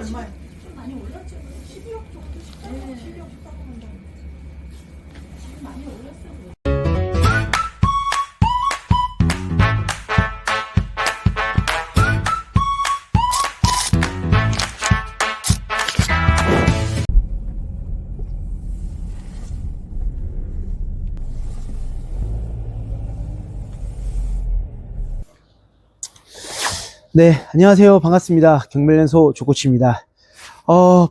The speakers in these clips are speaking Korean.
얼마예요? 좀 많이 올랐죠. 12억 정도, 12억 딱 한다. 지금 많이 올랐어요. 네, 안녕하세요. 반갑습니다. 경멜랜소 조코치입니다.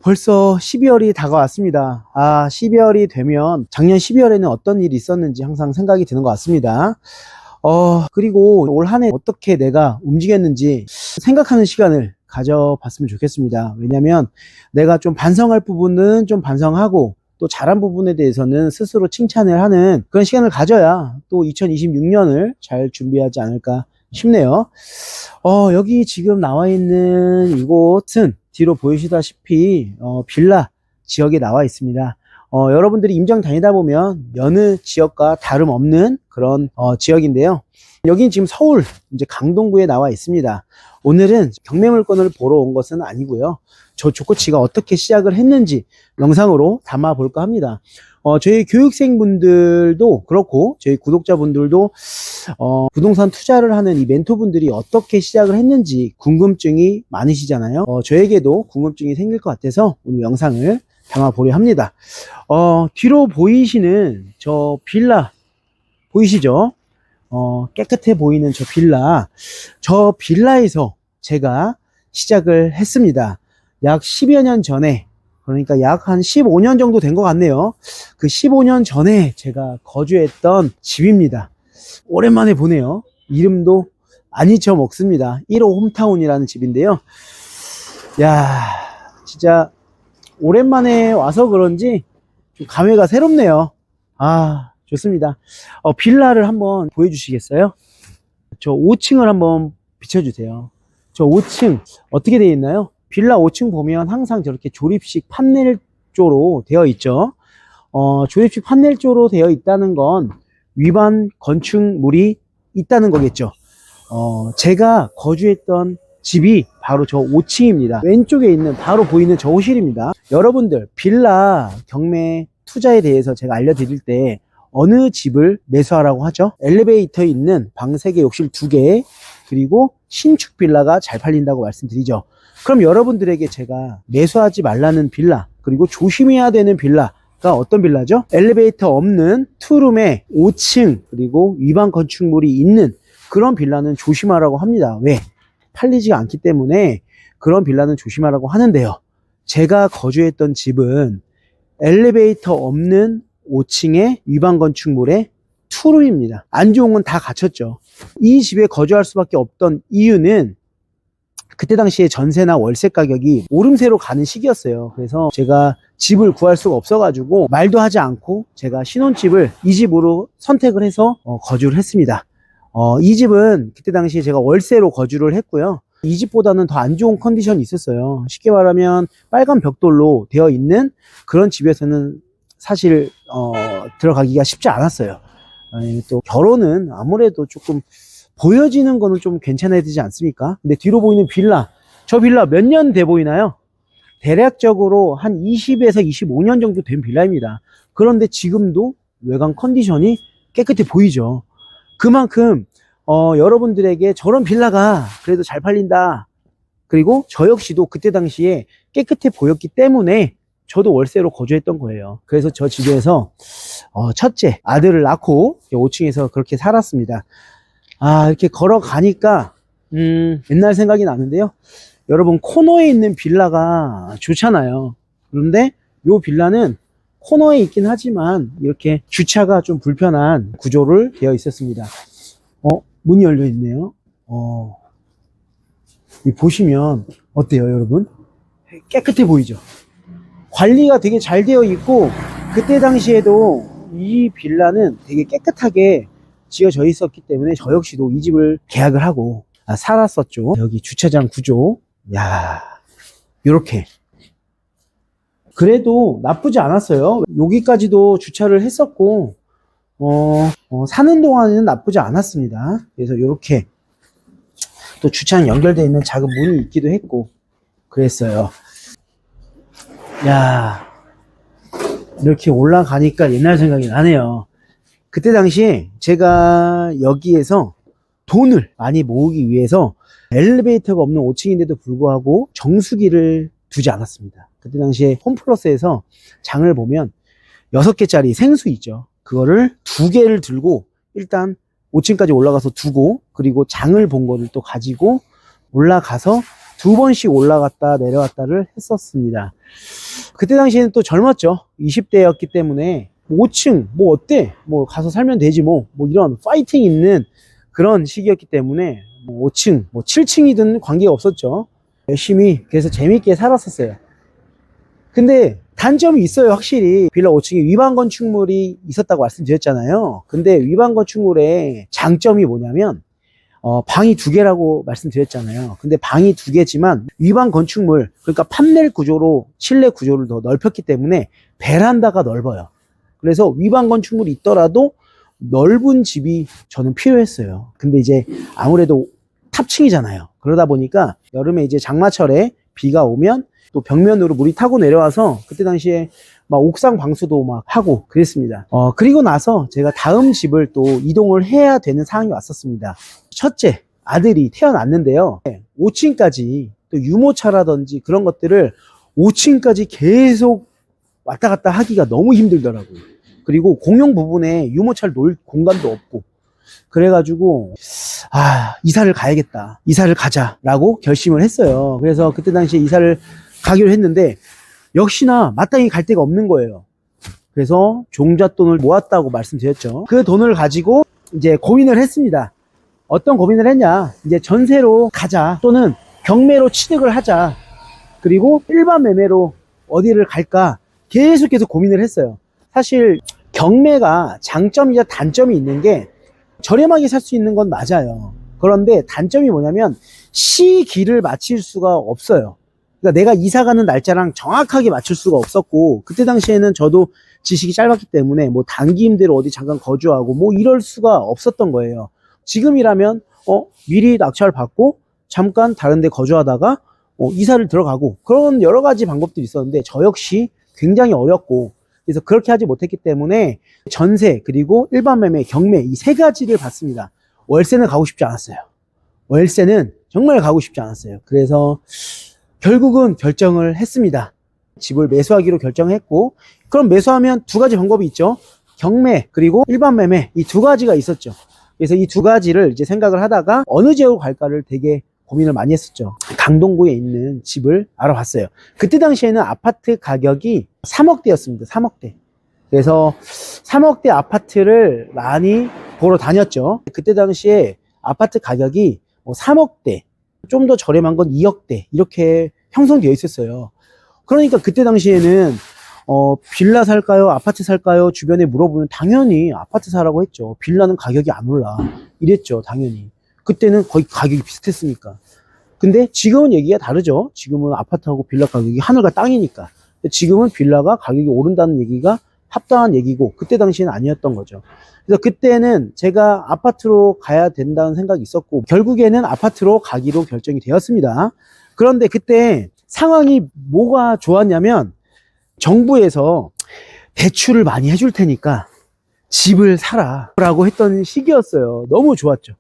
벌써 12월이 다가왔습니다. 12월이 되면 작년 12월에는 어떤 일이 있었는지 항상 생각이 드는 것 같습니다. 그리고 올 한 해 어떻게 내가 움직였는지 생각하는 시간을 가져봤으면 좋겠습니다. 왜냐면 내가 좀 반성할 부분은 좀 반성하고 또 잘한 부분에 대해서는 스스로 칭찬을 하는 그런 시간을 가져야 또 2026년을 잘 준비하지 않을까 싶네요. 여기 지금 나와 있는 이곳은 뒤로 보이시다시피 빌라 지역에 나와 있습니다. 여러분들이 임장 다니다 보면 여느 지역과 다름없는 그런 지역인데요. 여긴 지금 서울 이제 강동구에 나와 있습니다. 오늘은 경매물건을 보러 온 것은 아니고요. 저 조코치가 어떻게 시작을 했는지 영상으로 담아 볼까 합니다. 저희 교육생분들도 그렇고 저희 구독자분들도 부동산 투자를 하는 이 멘토분들이 어떻게 시작을 했는지 궁금증이 많으시잖아요. 저에게도 궁금증이 생길 것 같아서 오늘 영상을 담아 보려 합니다. 뒤로 보이시는 저 빌라 보이시죠? 깨끗해 보이는 저 빌라에서 제가 시작을 했습니다. 약 10여 년 전에, 그러니까 약 한 15년 정도 된 것 같네요. 그 15년 전에 제가 거주했던 집입니다. 오랜만에 보네요. 이름도 안 잊혀먹습니다. 1호 홈타운이라는 집인데요. 야, 진짜 오랜만에 와서 그런지 좀 감회가 새롭네요. 좋습니다. 빌라를 한번 보여주시겠어요? 저 5층을 한번 비춰주세요. 저 5층 어떻게 되어 있나요? 빌라 5층 보면 항상 저렇게 조립식 판넬조로 되어 있죠. 조립식 판넬조로 되어 있다는 건 위반 건축물이 있다는 거겠죠. 제가 거주했던 집이 바로 저 5층입니다. 왼쪽에 있는 바로 보이는 저 호실입니다. 여러분들 빌라 경매 투자에 대해서 제가 알려드릴 때 어느 집을 매수하라고 하죠? 엘리베이터 있는 방 3개, 욕실 2개, 그리고 신축 빌라가 잘 팔린다고 말씀드리죠. 그럼 여러분들에게 제가 매수하지 말라는 빌라, 그리고 조심해야 되는 빌라가 어떤 빌라죠? 엘리베이터 없는 투룸에 5층, 그리고 위반 건축물이 있는 그런 빌라는 조심하라고 합니다. 왜? 팔리지가 않기 때문에 그런 빌라는 조심하라고 하는데요. 제가 거주했던 집은 엘리베이터 없는 5층의 위반 건축물의 투룸입니다. 안 좋은 건 다 갖췄죠. 이 집에 거주할 수밖에 없던 이유는 그때 당시에 전세나 월세 가격이 오름세로 가는 시기였어요. 그래서 제가 집을 구할 수가 없어가지고 말도 하지 않고 제가 신혼집을 이 집으로 선택을 해서 거주를 했습니다. 이 집은 그때 당시에 제가 월세로 거주를 했고요. 이 집보다는 더 안 좋은 컨디션이 있었어요. 쉽게 말하면 빨간 벽돌로 되어 있는 그런 집에서는 사실 들어가기가 쉽지 않았어요. 또 결혼은 아무래도 조금 보여지는 거는 좀 괜찮아야 되지 않습니까? 근데 뒤로 보이는 빌라, 저 빌라 몇 년 돼 보이나요? 대략적으로 한 20에서 25년 정도 된 빌라입니다. 그런데 지금도 외관 컨디션이 깨끗해 보이죠. 그만큼 여러분들에게 저런 빌라가 그래도 잘 팔린다. 그리고 저 역시도 그때 당시에 깨끗해 보였기 때문에 저도 월세로 거주했던 거예요. 그래서 저 집에서 첫째 아들을 낳고 5층에서 그렇게 살았습니다. 이렇게 걸어가니까 옛날 생각이 나는데요. 여러분, 코너에 있는 빌라가 좋잖아요. 그런데 이 빌라는 코너에 있긴 하지만 이렇게 주차가 좀 불편한 구조를 되어 있었습니다. 문이 열려 있네요. 보시면 어때요, 여러분? 깨끗해 보이죠? 관리가 되게 잘 되어 있고 그때 당시에도 이 빌라는 되게 깨끗하게 지어져 있었기 때문에 저 역시도 이 집을 계약을 하고 살았었죠. 여기 주차장 구조, 야, 요렇게 그래도 나쁘지 않았어요. 여기까지도 주차를 했었고 사는 동안에는 나쁘지 않았습니다. 그래서 이렇게 또 주차장 연결되어 있는 작은 문이 있기도 했고 그랬어요. 야, 이렇게 올라가니까 옛날 생각이 나네요. 그때 당시에 제가 여기에서 돈을 많이 모으기 위해서 엘리베이터가 없는 5층인데도 불구하고 정수기를 두지 않았습니다. 그때 당시에 홈플러스에서 장을 보면 6개짜리 생수 있죠. 그거를 2개를 들고 일단 5층까지 올라가서 두고, 그리고 장을 본 거를 또 가지고 올라가서 2번씩 올라갔다 내려왔다를 했었습니다. 그때 당시에는 또 젊었죠. 20대였기 때문에 5층 뭐 어때? 뭐 가서 살면 되지 뭐 이런 파이팅 있는 그런 시기였기 때문에 뭐 5층 뭐 7층이든 관계가 없었죠. 열심히 그래서 재밌게 살았었어요. 근데 단점이 있어요. 확실히 빌라 5층에 위반 건축물이 있었다고 말씀드렸잖아요. 근데 위반 건축물의 장점이 뭐냐면 방이 2개라고 말씀드렸잖아요. 근데 방이 2개지만 위반 건축물, 그러니까 판넬 구조로 실내 구조를 더 넓혔기 때문에 베란다가 넓어요. 그래서 위반 건축물이 있더라도 넓은 집이 저는 필요했어요. 근데 이제 아무래도 탑층이잖아요. 그러다 보니까 여름에 이제 장마철에 비가 오면 또 벽면으로 물이 타고 내려와서 그때 당시에 막 옥상 방수도 막 하고 그랬습니다. 그리고 나서 제가 다음 집을 또 이동을 해야 되는 상황이 왔었습니다. 첫째 아들이 태어났는데요. 5층까지 또 유모차라든지 그런 것들을 5층까지 계속 왔다 갔다 하기가 너무 힘들더라고요. 그리고 공용 부분에 유모차를 놓을 공간도 없고, 그래가지고 이사를 가야겠다, 이사를 가자라고 결심을 했어요. 그래서 그때 당시에 이사를 가기로 했는데 역시나 마땅히 갈 데가 없는 거예요. 그래서 종잣돈을 모았다고 말씀드렸죠. 그 돈을 가지고 이제 고민을 했습니다. 어떤 고민을 했냐, 이제 전세로 가자 또는 경매로 취득을 하자, 그리고 일반 매매로 어디를 갈까 계속 고민을 했어요. 사실 경매가 장점이자 단점이 있는 게 저렴하게 살 수 있는 건 맞아요. 그런데 단점이 뭐냐면 시기를 맞출 수가 없어요. 그러니까 내가 이사 가는 날짜랑 정확하게 맞출 수가 없었고, 그때 당시에는 저도 지식이 짧았기 때문에 뭐 단기 임대로 어디 잠깐 거주하고 뭐 이럴 수가 없었던 거예요. 지금이라면 미리 낙찰 받고 잠깐 다른 데 거주하다가 이사를 들어가고, 그런 여러 가지 방법들이 있었는데 저 역시 굉장히 어렵고, 그래서 그렇게 하지 못했기 때문에 전세 그리고 일반 매매, 경매 이 3가지를 봤습니다. 월세는 가고 싶지 않았어요. 월세는 정말 가고 싶지 않았어요. 그래서 결국은 결정을 했습니다. 집을 매수하기로 결정했고, 그럼 매수하면 2가지 방법이 있죠. 경매 그리고 일반 매매, 이 2가지가 있었죠. 그래서 이 2가지를 이제 생각을 하다가 어느 지역으로 갈까를 되게 고민을 많이 했었죠. 강동구에 있는 집을 알아봤어요. 그때 당시에는 아파트 가격이 3억대였습니다. 3억대. 그래서 3억대 아파트를 많이 보러 다녔죠. 그때 당시에 아파트 가격이 3억대, 좀 더 저렴한 건 2억대 이렇게 형성되어 있었어요. 그러니까 그때 당시에는 빌라 살까요? 아파트 살까요? 주변에 물어보면 당연히 아파트 사라고 했죠. 빌라는 가격이 안 올라 이랬죠. 당연히. 그때는 거의 가격이 비슷했으니까. 근데 지금은 얘기가 다르죠. 지금은 아파트하고 빌라 가격이 하늘과 땅이니까. 지금은 빌라가 가격이 오른다는 얘기가 합당한 얘기고, 그때 당시에는 아니었던 거죠. 그래서 그때는 제가 아파트로 가야 된다는 생각이 있었고, 결국에는 아파트로 가기로 결정이 되었습니다. 그런데 그때 상황이 뭐가 좋았냐면, 정부에서 대출을 많이 해줄 테니까 집을 사라 라고 했던 시기였어요. 너무 좋았죠.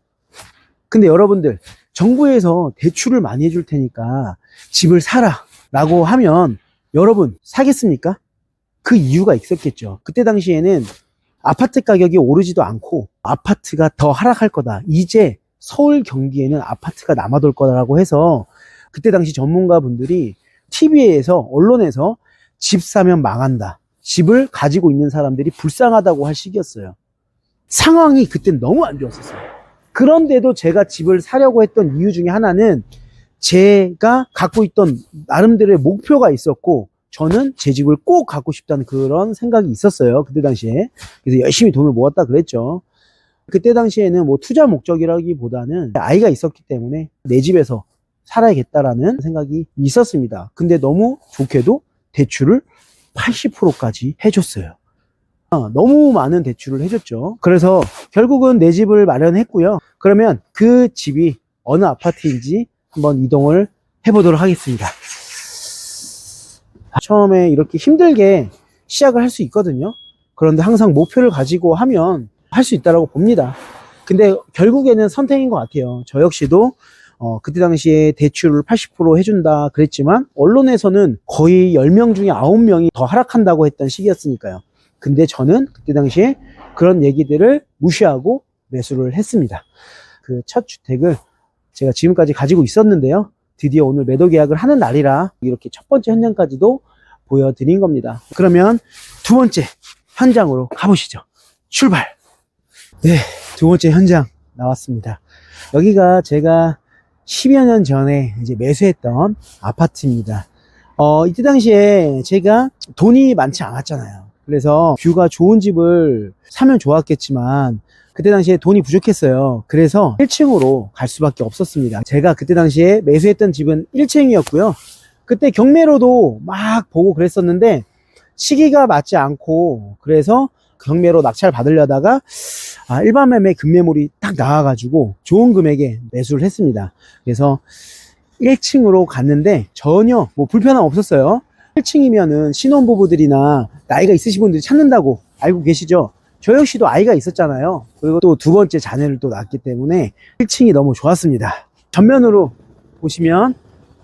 근데 여러분들, 정부에서 대출을 많이 해줄 테니까 집을 사라 라고 하면 여러분 사겠습니까? 그 이유가 있었겠죠. 그때 당시에는 아파트 가격이 오르지도 않고 아파트가 더 하락할 거다, 이제 서울 경기에는 아파트가 남아돌 거다라고 해서 그때 당시 전문가분들이 TV에서, 언론에서 집 사면 망한다, 집을 가지고 있는 사람들이 불쌍하다고 할 시기였어요. 상황이 그땐 너무 안 좋았었어요. 그런데도 제가 집을 사려고 했던 이유 중에 하나는 제가 갖고 있던 나름대로의 목표가 있었고, 저는 제 집을 꼭 갖고 싶다는 그런 생각이 있었어요. 그때 당시에. 그래서 열심히 돈을 모았다 그랬죠. 그때 당시에는 뭐 투자 목적이라기보다는 아이가 있었기 때문에 내 집에서 살아야겠다라는 생각이 있었습니다. 근데 너무 좋게도 대출을 80%까지 해줬어요. 너무 많은 대출을 해줬죠. 그래서 결국은 내 집을 마련했고요. 그러면 그 집이 어느 아파트인지 한번 이동을 해보도록 하겠습니다. 처음에 이렇게 힘들게 시작을 할 수 있거든요. 그런데 항상 목표를 가지고 하면 할 수 있다고 봅니다. 근데 결국에는 선택인 것 같아요. 저 역시도 그때 당시에 대출을 80% 해준다 그랬지만 언론에서는 거의 10명 중에 9명이 더 하락한다고 했던 시기였으니까요. 근데 저는 그때 당시에 그런 얘기들을 무시하고 매수를 했습니다. 그 첫 주택을 제가 지금까지 가지고 있었는데요. 드디어 오늘 매도 계약을 하는 날이라 이렇게 첫 번째 현장까지도 보여드린 겁니다. 그러면 두 번째 현장으로 가보시죠. 출발! 네, 두 번째 현장 나왔습니다. 여기가 제가 10여 년 전에 이제 매수했던 아파트입니다. 이때 당시에 제가 돈이 많지 않았잖아요. 그래서 뷰가 좋은 집을 사면 좋았겠지만 그때 당시에 돈이 부족했어요. 그래서 1층으로 갈 수밖에 없었습니다. 제가 그때 당시에 매수했던 집은 1층이었고요. 그때 경매로도 막 보고 그랬었는데 시기가 맞지 않고 그래서 경매로 낙찰 받으려다가 일반 매매 급매물이 딱 나와가지고 좋은 금액에 매수를 했습니다. 그래서 1층으로 갔는데 전혀 뭐 불편함 없었어요. 1층이면은 신혼부부들이나 나이가 있으신 분들이 찾는다고 알고 계시죠? 저 역시도 아이가 있었잖아요. 그리고 또 두 번째 자녀를 또 낳았기 때문에 1층이 너무 좋았습니다. 전면으로 보시면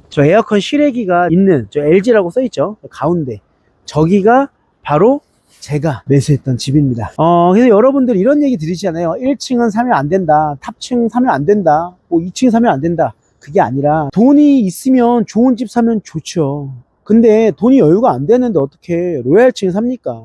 저 에어컨 실외기가 있는 저 LG라고 써있죠. 가운데 저기가 바로 제가 매수했던 집입니다. 그래서 여러분들 이런 얘기 들으시잖아요. 1층은 사면 안 된다. 탑층 사면 안 된다. 뭐 2층 사면 안 된다. 그게 아니라 돈이 있으면 좋은 집 사면 좋죠. 근데 돈이 여유가 안 되는데 어떻게 로얄층 삽니까?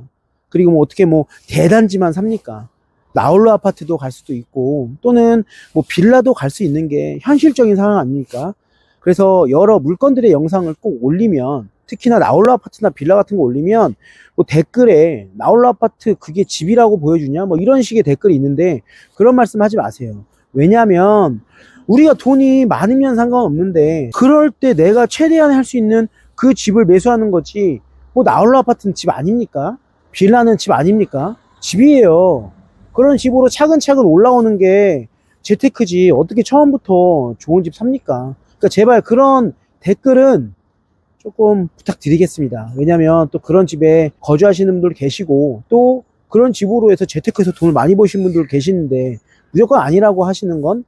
그리고 뭐 어떻게 뭐 대단지만 삽니까? 나홀로 아파트도 갈 수도 있고 또는 뭐 빌라도 갈 수 있는 게 현실적인 상황 아닙니까? 그래서 여러 물건들의 영상을 꼭 올리면 특히나 나홀로 아파트나 빌라 같은 거 올리면 뭐 댓글에 나홀로 아파트 그게 집이라고 보여주냐 뭐 이런 식의 댓글이 있는데 그런 말씀 하지 마세요. 왜냐하면 우리가 돈이 많으면 상관없는데 그럴 때 내가 최대한 할 수 있는 그 집을 매수하는 거지 뭐 나홀로 아파트는 집 아닙니까? 빌라는 집 아닙니까? 집이에요. 그런 집으로 차근차근 올라오는 게 재테크지 어떻게 처음부터 좋은 집 삽니까? 그러니까 제발 그런 댓글은 조금 부탁드리겠습니다. 왜냐면 또 그런 집에 거주하시는 분들 계시고 또 그런 집으로 해서 재테크해서 돈을 많이 버신 분들 계시는데 무조건 아니라고 하시는 건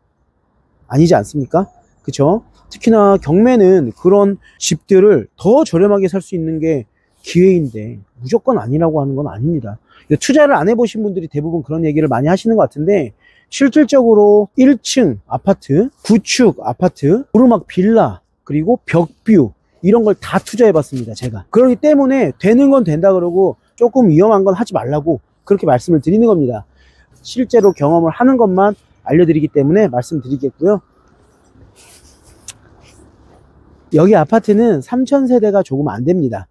아니지 않습니까? 그쵸? 특히나 경매는 그런 집들을 더 저렴하게 살 수 있는 게 기회인데 무조건 아니라고 하는 건 아닙니다. 투자를 안 해보신 분들이 대부분 그런 얘기를 많이 하시는 것 같은데 실질적으로 1층 아파트, 구축 아파트, 오르막 빌라, 그리고 벽뷰 이런 걸 다 투자해 봤습니다. 제가. 그렇기 때문에 되는 건 된다 그러고 조금 위험한 건 하지 말라고 그렇게 말씀을 드리는 겁니다. 실제로 경험을 하는 것만 알려드리기 때문에 말씀드리겠고요. 여기 아파트는 3000세대가 조금 안 됩니다.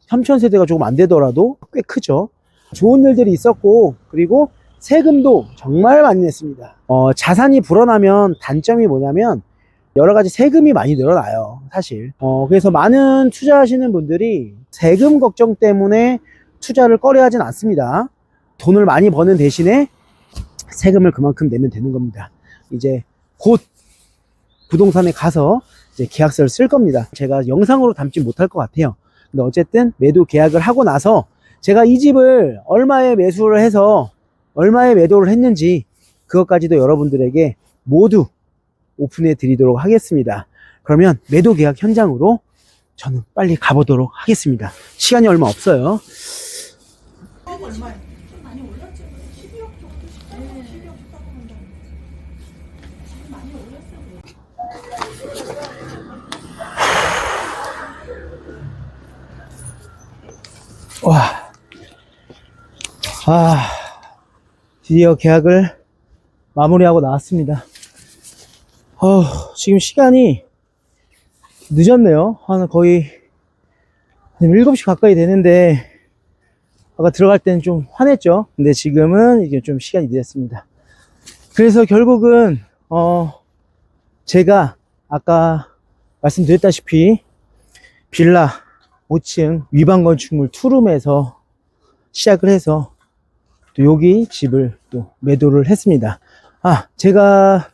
3000세대가 조금 안 되더라도 꽤 크죠. 좋은 일들이 있었고 그리고 세금도 정말 많이 냈습니다. 자산이 불어나면 단점이 뭐냐면 여러 가지 세금이 많이 늘어나요, 사실. 그래서 많은 투자하시는 분들이 세금 걱정 때문에 투자를 꺼려 하진 않습니다. 돈을 많이 버는 대신에 세금을 그만큼 내면 되는 겁니다. 이제 곧 부동산에 가서 이제 계약서를 쓸 겁니다. 제가 영상으로 담지 못할 것 같아요. 근데 어쨌든 매도 계약을 하고 나서 제가 이 집을 얼마에 매수를 해서 얼마에 매도를 했는지 그것까지도 여러분들에게 모두 오픈해 드리도록 하겠습니다. 그러면 매도 계약 현장으로 저는 빨리 가보도록 하겠습니다. 시간이 얼마 없어요. 얼마에? 좀 많이 올랐죠. 12억 정도 12억 했다고 한다. 지금 많이 올랐어요. 와, 드디어 계약을 마무리하고 나왔습니다. 지금 시간이 늦었네요. 거의 7시 가까이 되는데 아까 들어갈 때는 좀 화냈죠. 근데 지금은 이게 좀 시간이 늦었습니다. 그래서 결국은 제가 아까 말씀드렸다시피 빌라 5층 위반 건축물 투룸에서 시작을 해서 또 여기 집을 또 매도를 했습니다. 제가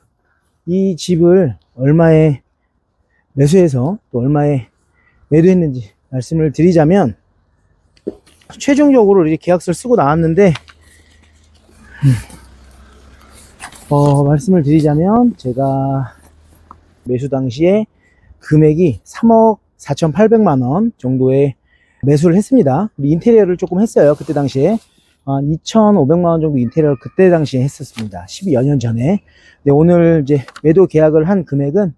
이 집을 얼마에 매수해서 또 얼마에 매도했는지 말씀을 드리자면 최종적으로 이렇게 계약서를 쓰고 나왔는데 말씀을 드리자면 제가 매수 당시에 금액이 3억 4,800만 원 정도의 매수를 했습니다. 우리 인테리어를 조금 했어요. 그때 당시에 2,500만 원 정도 인테리어를 그때 당시에 했었습니다. 12여 년 전에. 네, 오늘 이제 매도 계약을 한 금액은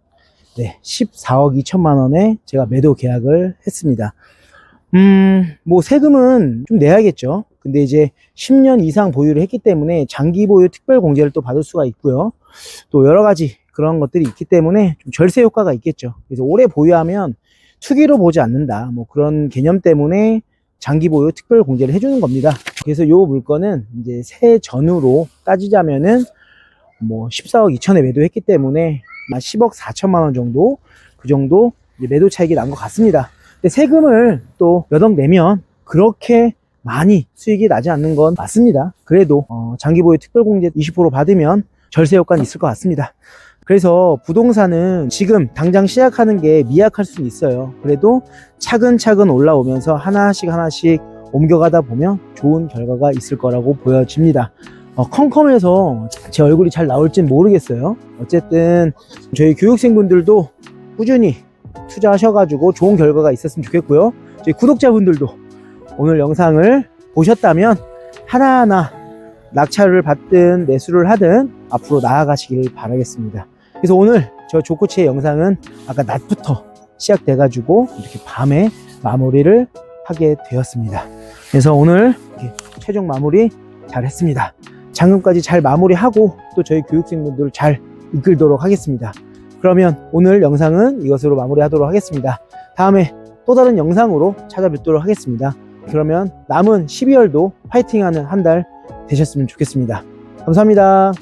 14억 2천만 원에 제가 매도 계약을 했습니다. 뭐 세금은 좀 내야겠죠. 근데 이제 10년 이상 보유를 했기 때문에 장기 보유 특별 공제를 또 받을 수가 있고요. 또 여러 가지 그런 것들이 있기 때문에 좀 절세 효과가 있겠죠. 그래서 오래 보유하면 투기로 보지 않는다. 뭐 그런 개념 때문에 장기 보유 특별 공제를 해주는 겁니다. 그래서 요 물건은 이제 세 전후로 따지자면은 뭐 14억 2천에 매도했기 때문에 10억 4천만 원 정도 그 정도 매도 차익이 난 것 같습니다. 근데 세금을 또 몇 억 내면 그렇게 많이 수익이 나지 않는 건 맞습니다. 그래도 장기 보유 특별 공제 20% 받으면 절세 효과는 있을 것 같습니다. 그래서 부동산은 지금 당장 시작하는 게 미약할 수는 있어요. 그래도 차근차근 올라오면서 하나씩 옮겨가다 보면 좋은 결과가 있을 거라고 보여집니다. 컴컴해서 제 얼굴이 잘 나올진 모르겠어요. 어쨌든 저희 교육생분들도 꾸준히 투자하셔가지고 좋은 결과가 있었으면 좋겠고요. 저희 구독자분들도 오늘 영상을 보셨다면 하나하나 낙찰을 받든 매수를 하든 앞으로 나아가시길 바라겠습니다. 그래서 오늘 저 조코치의 영상은 아까 낮부터 시작돼가지고 이렇게 밤에 마무리를 하게 되었습니다. 그래서 오늘 이렇게 최종 마무리 잘 했습니다. 잔금까지 잘 마무리하고 또 저희 교육생분들을 잘 이끌도록 하겠습니다. 그러면 오늘 영상은 이것으로 마무리하도록 하겠습니다. 다음에 또 다른 영상으로 찾아뵙도록 하겠습니다. 그러면 남은 12월도 파이팅하는 한 달 되셨으면 좋겠습니다. 감사합니다.